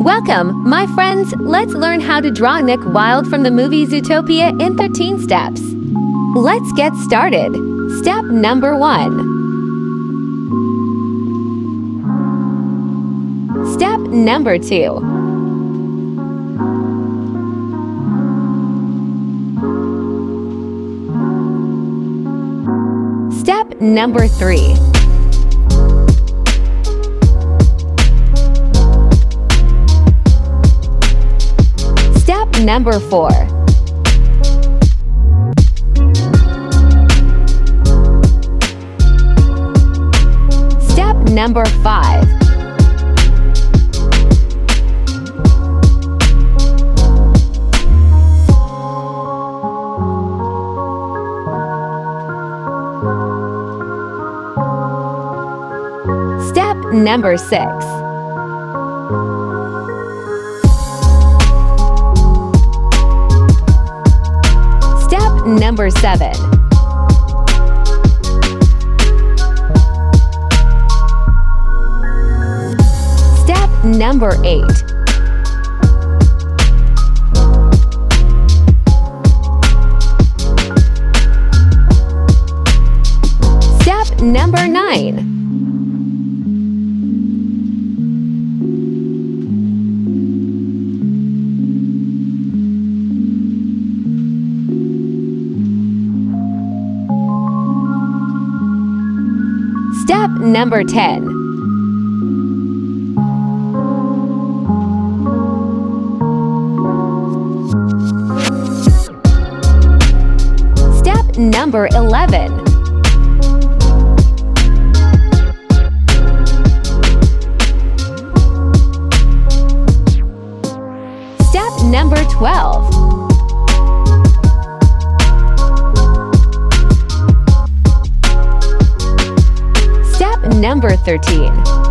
Welcome, my friends. Let's learn how to draw Nick Wilde from the movie Zootopia in 13 steps. Let's get started. Step number 1. Step number 2. Step number 3. Step number 4. Step number 5. Step number 6. Step number 7. Step number 8. Step number 9. Step number 10. Step number 11. Step number 12. Step number 13.